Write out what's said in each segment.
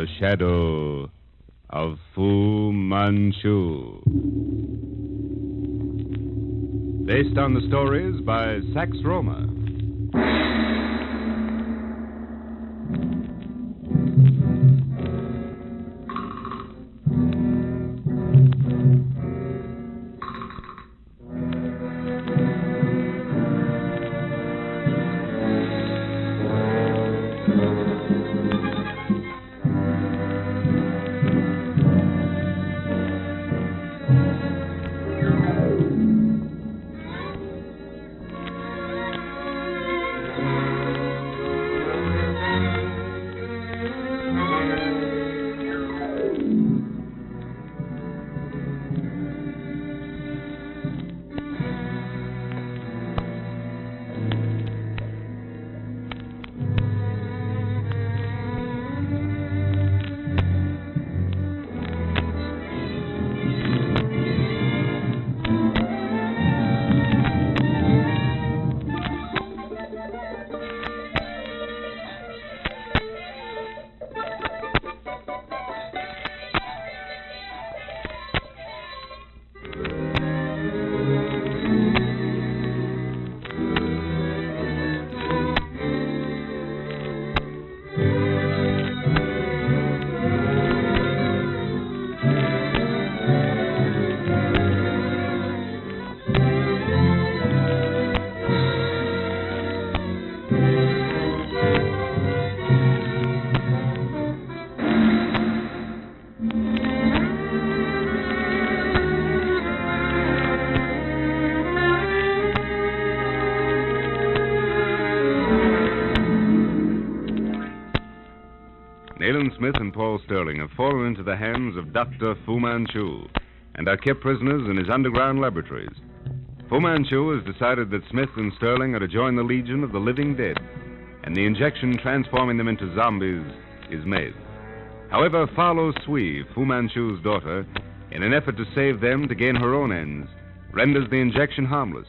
The Shadow of Fu Manchu. Based on the stories by Sax Rohmer. Nyland Smith and Paul Sterling have fallen into the hands of Dr. Fu Manchu and are kept prisoners in his underground laboratories. Fu Manchu has decided that Smith and Sterling are to join the Legion of the Living Dead, and the injection transforming them into zombies is made. However, Fa Lo Sui, Fu Manchu's daughter, in an effort to save them to gain her own ends, renders the injection harmless.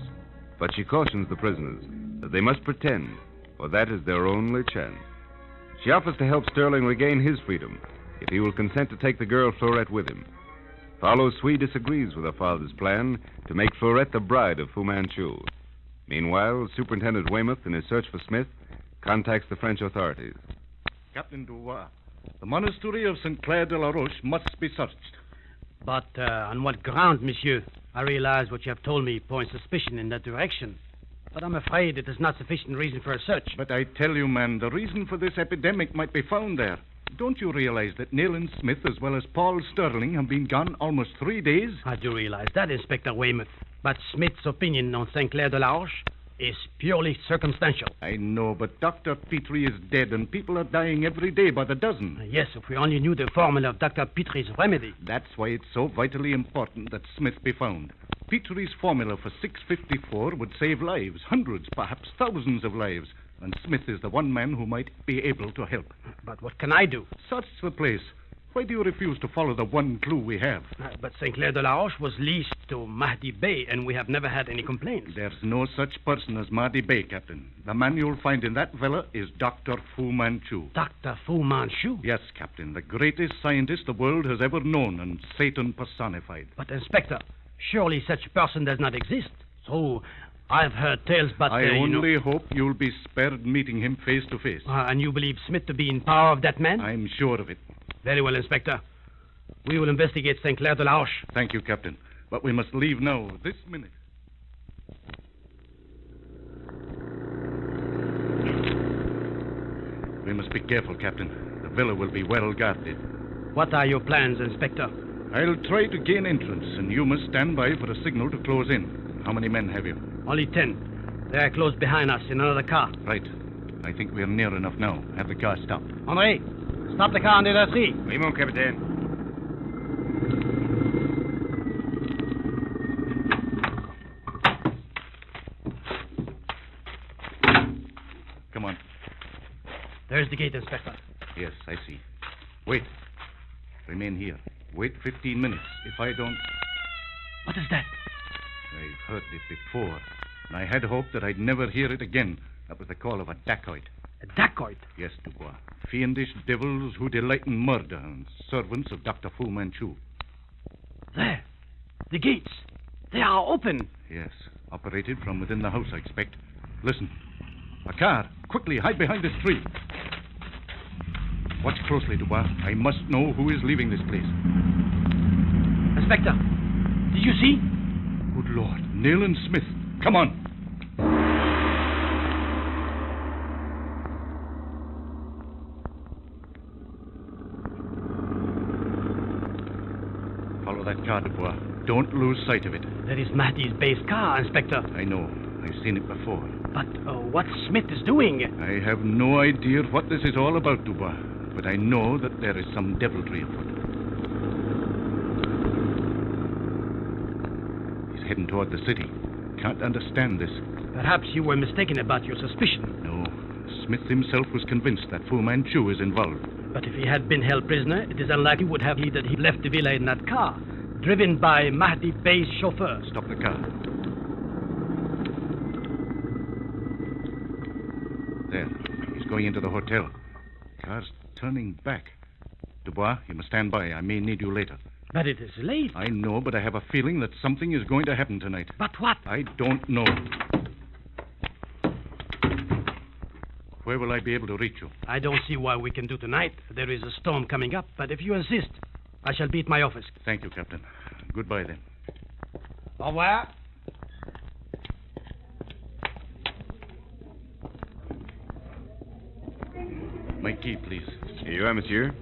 But she cautions the prisoners that they must pretend, for that is their only chance. She offers to help Sterling regain his freedom if he will consent to take the girl Florette with him. Fa Lo Sui disagrees with her father's plan to make Florette the bride of Fu Manchu. Meanwhile, Superintendent Weymouth, in his search for Smith, contacts the French authorities. Captain Dubois, the monastery of St. Clair de la Roche must be searched. But on what ground, monsieur? I realize what you have told me points suspicion in that direction. But I'm afraid it is not sufficient reason for a search. But I tell you, man, the reason for this epidemic might be found there. Don't you realize that Nyland Smith as well as Paul Sterling have been gone almost 3 days? I do realize that, Inspector Weymouth. But Smith's opinion on St. Clair de la Roche is purely circumstantial. I know, but Dr. Petrie is dead and people are dying every day by the dozen. Yes, if we only knew the formula of Dr. Petrie's remedy. That's why it's so vitally important that Smith be found. Petrie's formula for 654 would save lives, hundreds, perhaps thousands of lives. And Smith is the one man who might be able to help. But what can I do? Search the place. Why do you refuse to follow the one clue we have? But St. Clair de la Roche was leased to Mahdi Bey, and we have never had any complaints. There's no such person as Mahdi Bey, Captain. The man you'll find in that villa is Dr. Fu Manchu. Dr. Fu Manchu? Yes, Captain. The greatest scientist the world has ever known, and Satan personified. But, Inspector, surely such person does not exist. So, I've heard tales, but... I only hope you'll be spared meeting him face to face. And you believe Smith to be in power of that man? I'm sure of it. Very well, Inspector. We will investigate St. Clair de la Roche. Thank you, Captain. But we must leave now, this minute. We must be careful, Captain. The villa will be well guarded. What are your plans, Inspector? I'll try to gain entrance, and you must stand by for a signal to close in. How many men have you? Only 10. They are close behind us in another car. Right. I think we're near enough now. Have the car stop. Henri, stop the car under the tree. Oui, mon capitaine. Come on. There's the gate, Inspector. Yes, I see. Wait. Remain here. Wait 15 minutes. If I don't... What is that? I've heard it before, and I had hoped that I'd never hear it again. That was the call of a dacoit. A dacoit? Yes, Dubois. Fiendish devils who delight in murder and servants of Dr. Fu Manchu. There. The gates. They are open. Yes, operated from within the house, I expect. Listen. A car. Quickly, hide behind this tree. Watch closely, Dubois. I must know who is leaving this place. Inspector, did you see? Good Lord. Nyland Smith. Come on. Follow that car, Dubois. Don't lose sight of it. That is Mahdi's base car, Inspector. I know. I've seen it before. But what Smith is doing? I have no idea what this is all about, Dubois. But I know that there is some deviltry afoot. He's heading toward the city. Can't understand this. Perhaps you were mistaken about your suspicion. No. Smith himself was convinced that Fu Manchu is involved. But if he had been held prisoner, it is unlikely would have that he left the villa in that car, driven by Mahdi Bey's chauffeur. Stop the car. There. He's going into the hotel. Car's turning back. Dubois, you must stand by. I may need you later. But it is late. I know, but I have a feeling that something is going to happen tonight. But what? I don't know. Where will I be able to reach you? I don't see what we can do tonight. There is a storm coming up, but if you insist, I shall be at my office. Thank you, Captain. Goodbye, then. Au revoir. My key, please. Here you are, monsieur.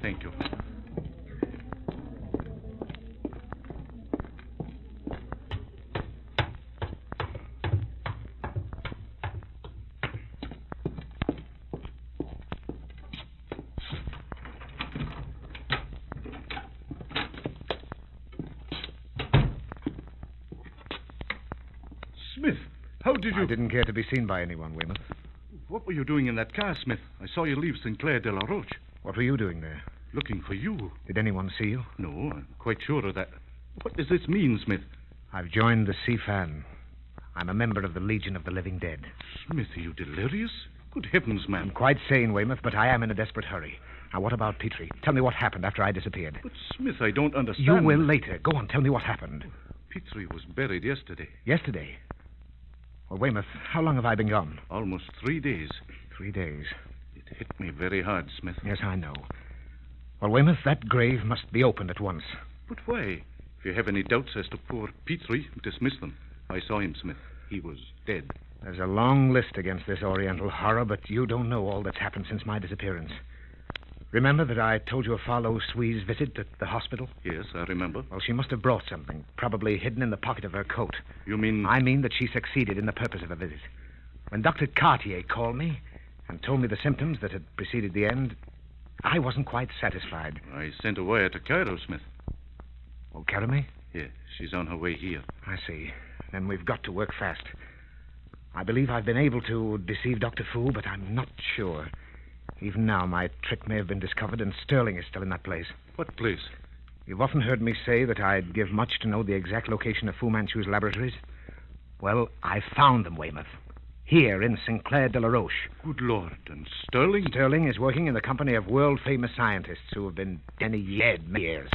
Thank you. Smith, how did you... I didn't care to be seen by anyone, Weymouth. What were you doing in that car, Smith? I saw you leave Sinclair de la Roche. What were you doing there? Looking for you. Did anyone see you? No, I'm quite sure of that. What does this mean, Smith? I've joined the CFAN. I'm a member of the Legion of the Living Dead. Smith, are you delirious? Good heavens, man. I'm quite sane, Weymouth, but I am in a desperate hurry. Now, what about Petrie? Tell me what happened after I disappeared. But, Smith, I don't understand. You will later. Go on, tell me what happened. Petrie was buried yesterday. Yesterday? Well, Weymouth, how long have I been gone? Almost 3 days. 3 days. It hit me very hard, Smith. Yes, I know. Well, Weymouth, that grave must be opened at once. But why? If you have any doubts as to poor Petrie, dismiss them. I saw him, Smith. He was dead. There's a long list against this Oriental horror, but you don't know all that's happened since my disappearance. Remember that I told you of Farlow Swee's visit at the hospital? Yes, I remember. Well, she must have brought something, probably hidden in the pocket of her coat. You mean... I mean that she succeeded in the purpose of her visit. When Dr. Cartier called me and told me the symptoms that had preceded the end, I wasn't quite satisfied. I sent a wire to Cairo, Smith. Oh, Caramay? Yeah, she's on her way here. I see. Then we've got to work fast. I believe I've been able to deceive Dr. Fu, but I'm not sure. Even now, my trick may have been discovered, and Sterling is still in that place. What place? You've often heard me say that I'd give much to know the exact location of Fu Manchu's laboratories. Well, I found them, Weymouth. Here in Sinclair de la Roche. Good Lord, and Sterling? Sterling is working in the company of world-famous scientists who have been many years.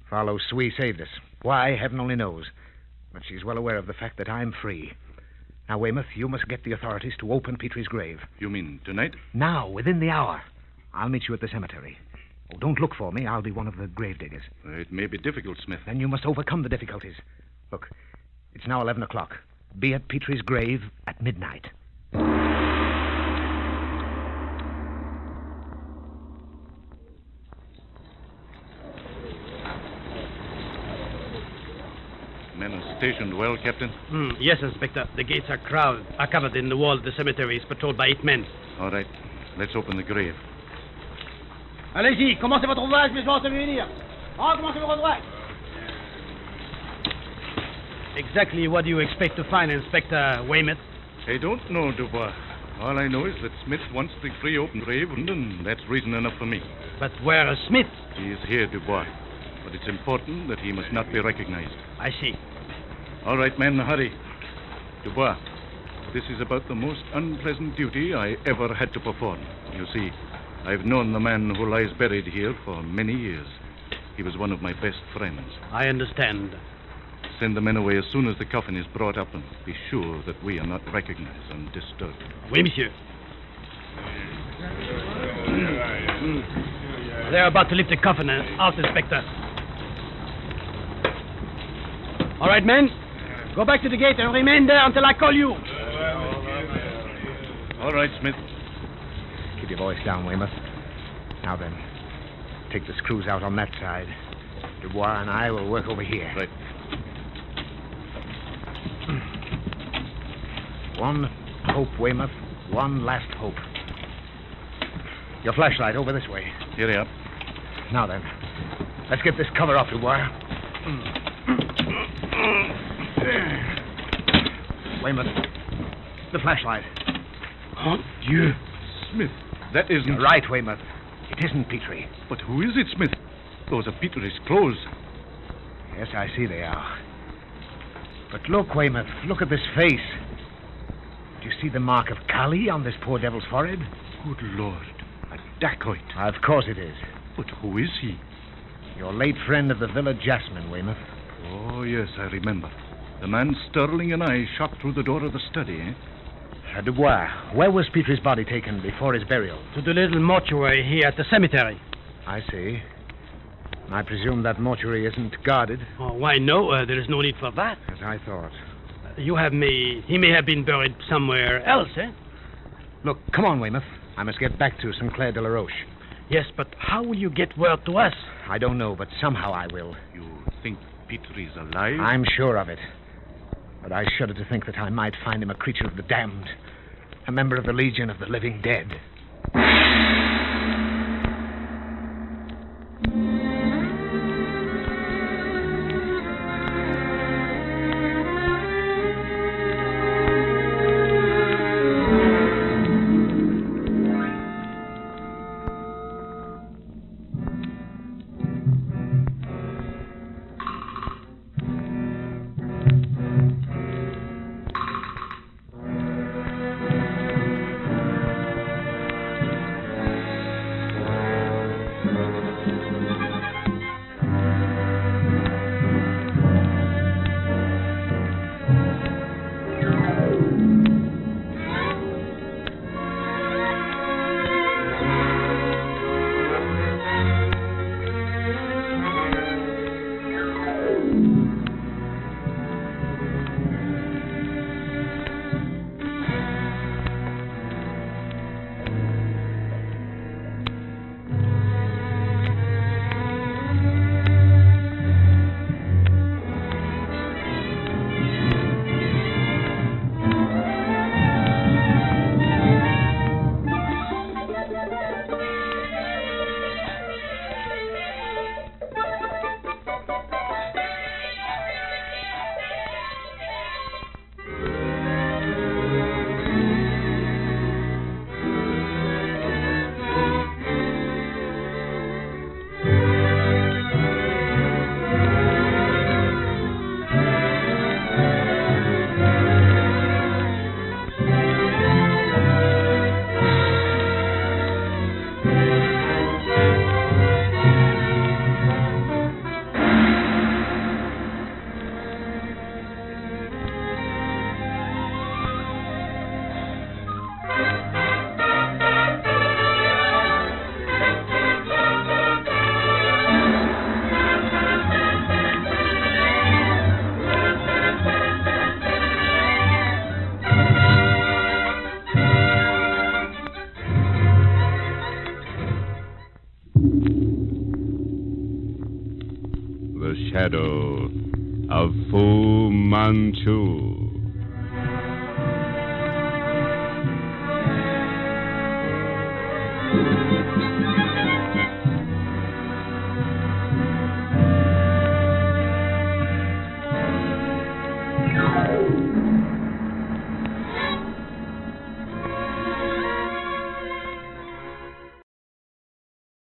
Farlow Swee saved us. Why, heaven only knows. But she's well aware of the fact that I'm free. Now, Weymouth, you must get the authorities to open Petrie's grave. You mean tonight? Now, within the hour. I'll meet you at the cemetery. Oh, don't look for me. I'll be one of the grave diggers. It may be difficult, Smith. Then you must overcome the difficulties. Look, it's now 11 o'clock. Be at Petrie's grave at midnight. Men are stationed well, Captain? Yes, Inspector. The gates are covered in the wall of the cemetery is patrolled by 8 men. All right. Let's open the grave. Allez-y, commencez votre ouvrage, mes gens, venir. Commencez votre ouvrage. Exactly what do you expect to find, Inspector Weymouth? I don't know, Dubois. All I know is that Smith wants the free-open grave, and that's reason enough for me. But where is Smith? He is here, Dubois. But it's important that he must not be recognized. I see. All right, men, hurry. Dubois, This is about the most unpleasant duty I ever had to perform. You see, I've known the man who lies buried here for many years. He was one of my best friends. I understand. Send the men away as soon as the coffin is brought up and be sure that we are not recognized and disturbed. Oui, monsieur. They're about to lift the coffin out, Inspector. All right, men. Go back to the gate and remain there until I call you. All right, Smith. Keep your voice down, Weymouth. Now then, take the screws out on that side. Dubois and I will work over here. Right. One hope, Weymouth. One last hope. Your flashlight over this way. Here you are. Now then, let's get this cover off, Dubois. Weymouth, the flashlight. Oh, Dieu. Smith, that isn't... You're right, Weymouth. It isn't Petrie. But who is it, Smith? Those are Petrie's clothes. Yes, I see they are. But look, Weymouth, look at this face. Do you see the mark of Kali on this poor devil's forehead? Good Lord. A dacoit. Of course it is. But who is he? Your late friend of the Villa Jasmine, Weymouth. Oh, yes, I remember. The man Sterling and I shot through the door of the study, eh? Dubois, where was Petrie's body taken before his burial? To the little mortuary here at the cemetery. I see. I presume that mortuary isn't guarded. Oh, why, no. There is no need for that. As I thought. You have me... He may have been buried somewhere else, eh? Look, come on, Weymouth. I must get back to Sinclair de la Roche. Yes, but how will you get word to us? I don't know, but somehow I will. You think Petrie's alive? I'm sure of it. But I shudder to think that I might find him a creature of the damned, a member of the Legion of the Living Dead. Shadow of Fu Manchu.